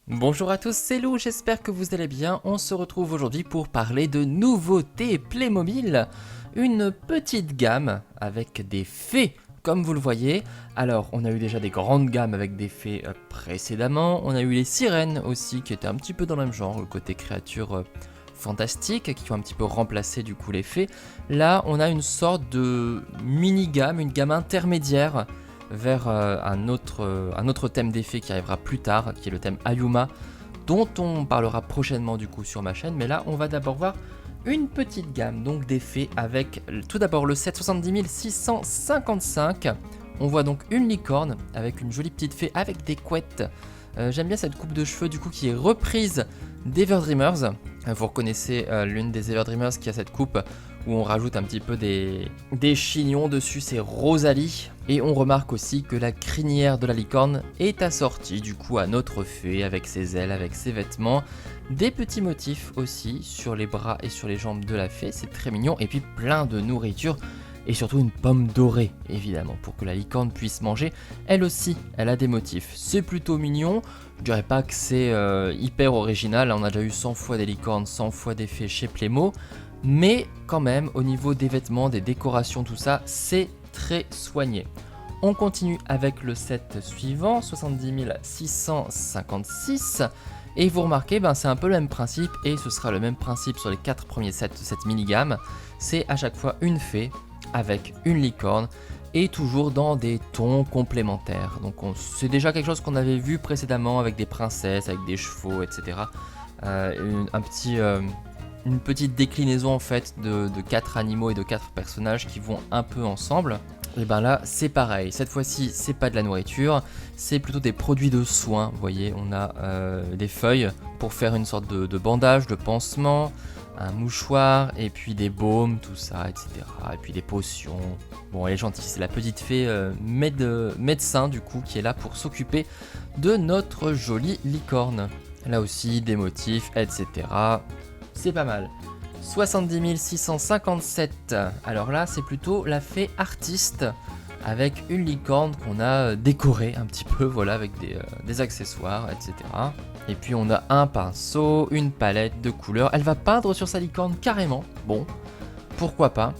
Bonjour à tous, c'est Lou, j'espère que vous allez bien. On se retrouve aujourd'hui pour parler de nouveautés Playmobil. Une petite gamme avec des fées, comme vous le voyez. Alors, on a eu déjà des grandes gammes avec des fées précédemment. On a eu les sirènes aussi, qui étaient un petit peu dans le même genre, le côté créature fantastique, qui ont un petit peu remplacé du coup les fées. Là, on a une sorte de mini-gamme, une gamme intermédiaire vers un autre thème des fées qui arrivera plus tard, qui est le thème Ayuma, dont on parlera prochainement du coup sur ma chaîne. Mais là, on va d'abord voir une petite gamme donc des fées avec tout d'abord le set 70 655. On voit donc une licorne avec une jolie petite fée avec des couettes. J'aime bien cette coupe de cheveux du coup qui est reprise d'Everdreamers. Vous reconnaissez l'une des Everdreamers qui a cette coupe où on rajoute un petit peu des chignons dessus, c'est Rosalie. Et on remarque aussi que la crinière de la licorne est assortie du coup à notre fée avec ses ailes, avec ses vêtements. Des petits motifs aussi sur les bras et sur les jambes de la fée, c'est très mignon. Et puis plein de nourriture et surtout une pomme dorée évidemment pour que la licorne puisse manger. Elle aussi, elle a des motifs, c'est plutôt mignon. Je dirais pas que c'est hyper original, on a déjà eu 100 fois des licornes, 100 fois des fées chez Playmo. Mais quand même, au niveau des vêtements, des décorations, tout ça, c'est très soigné. On continue avec le set suivant, 70 656. Et vous remarquez, c'est un peu le même principe, et ce sera le même principe sur les 4 premiers sets de cette mini-gamme. C'est à chaque fois une fée avec une licorne, et toujours dans des tons complémentaires. Donc c'est déjà quelque chose qu'on avait vu précédemment avec des princesses, avec des chevaux, etc. Une petite déclinaison en fait de 4 animaux et de 4 personnages qui vont un peu ensemble. Et là c'est pareil, cette fois-ci c'est pas de la nourriture, c'est plutôt des produits de soins. Vous voyez, on a des feuilles pour faire une sorte de bandage, de pansement, un mouchoir, et puis des baumes, tout ça, etc. Et puis des potions. Bon, elle est gentille, c'est la petite fée médecin du coup qui est là pour s'occuper de notre jolie licorne. Là aussi des motifs, etc. C'est pas mal. 70 657. Alors là, c'est plutôt la fée artiste avec une licorne qu'on a décorée un petit peu, voilà, avec des accessoires, etc. Et puis on a un pinceau, une palette de couleurs. Elle va peindre sur sa licorne carrément. Bon, pourquoi pas.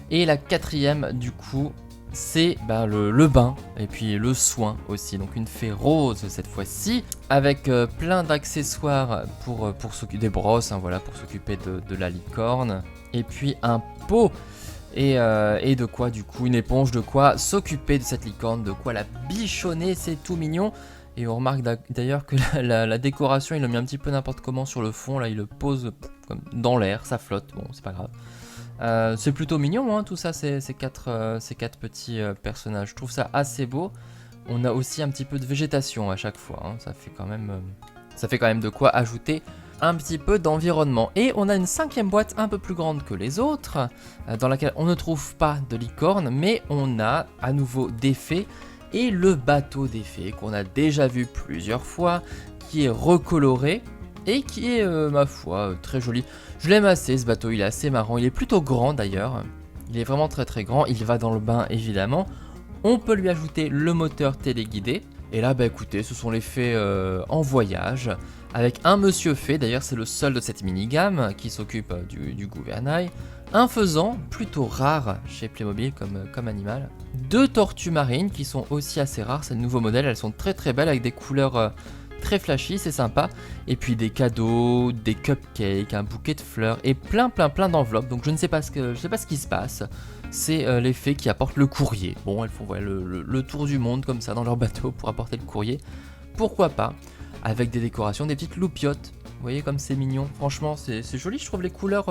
Et la quatrième, du coup, c'est le bain et puis le soin aussi. Donc une fée rose cette fois-ci avec plein d'accessoires pour s'occuper des brosses, voilà, pour s'occuper de la licorne. Et puis un pot et de quoi du coup une éponge, de quoi s'occuper de cette licorne, de quoi la bichonner, c'est tout mignon. Et on remarque d'ailleurs que la décoration, il l'a mis un petit peu n'importe comment sur le fond, là il le pose comme dans l'air, ça flotte, bon c'est pas grave. C'est plutôt mignon, tout ça, ces quatre petits personnages. Je trouve ça assez beau. On a aussi un petit peu de végétation à chaque fois. Ça fait quand même de quoi ajouter un petit peu d'environnement. Et on a une 5e boîte un peu plus grande que les autres, dans laquelle on ne trouve pas de licorne, mais on a à nouveau des fées et le bateau des fées qu'on a déjà vu plusieurs fois, qui est recoloré et qui est, ma foi, très joli. Je l'aime assez ce bateau, il est assez marrant, il est plutôt grand d'ailleurs. Il est vraiment très très grand, il va dans le bain évidemment. On peut lui ajouter le moteur téléguidé. Et là, écoutez, ce sont les fées en voyage, avec un monsieur fée, d'ailleurs c'est le seul de cette mini-gamme qui s'occupe du gouvernail. Un faisan, plutôt rare chez Playmobil comme animal. 2 tortues marines qui sont aussi assez rares, c'est le nouveau modèle, elles sont très très belles avec des couleurs très flashy, c'est sympa. Et puis des cadeaux, des cupcakes, un bouquet de fleurs et plein d'enveloppes. Donc je ne sais pas ce qui se passe. C'est les fées qui apportent le courrier. Bon, elles font le tour du monde comme ça dans leur bateau pour apporter le courrier. Pourquoi pas. Avec des décorations, des petites loupiottes. Vous voyez comme c'est mignon. Franchement, c'est joli. Je trouve les couleurs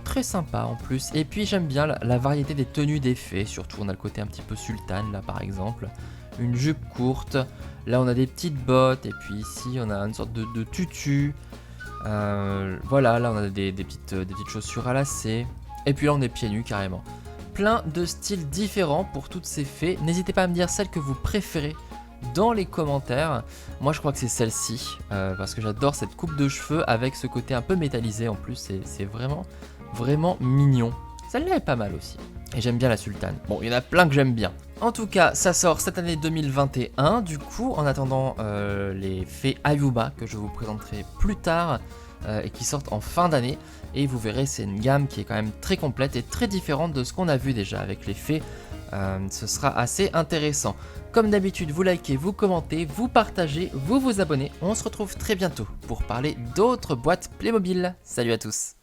très sympas en plus. Et puis j'aime bien la variété des tenues des fées. Surtout on a le côté un petit peu sultane là par exemple. Une jupe courte. Là on a des petites bottes. Et puis ici on a une sorte de tutu. Voilà, là on a des petites chaussures à lacets. Et puis là on est pieds nus carrément. Plein de styles différents pour toutes ces fées. N'hésitez pas à me dire celle que vous préférez dans les commentaires. Moi je crois que c'est celle-ci, parce que j'adore cette coupe de cheveux avec ce côté un peu métallisé en plus. C'est vraiment mignon. Celle-là est pas mal aussi. Et j'aime bien la sultane. Bon, il y en a plein que j'aime bien. En tout cas, ça sort cette année 2021, du coup, en attendant les fées Ayuba, que je vous présenterai plus tard, et qui sortent en fin d'année. Et vous verrez, c'est une gamme qui est quand même très complète et très différente de ce qu'on a vu déjà avec les fées. Ce sera assez intéressant. Comme d'habitude, vous likez, vous commentez, vous partagez, vous vous abonnez. On se retrouve très bientôt pour parler d'autres boîtes Playmobil. Salut à tous!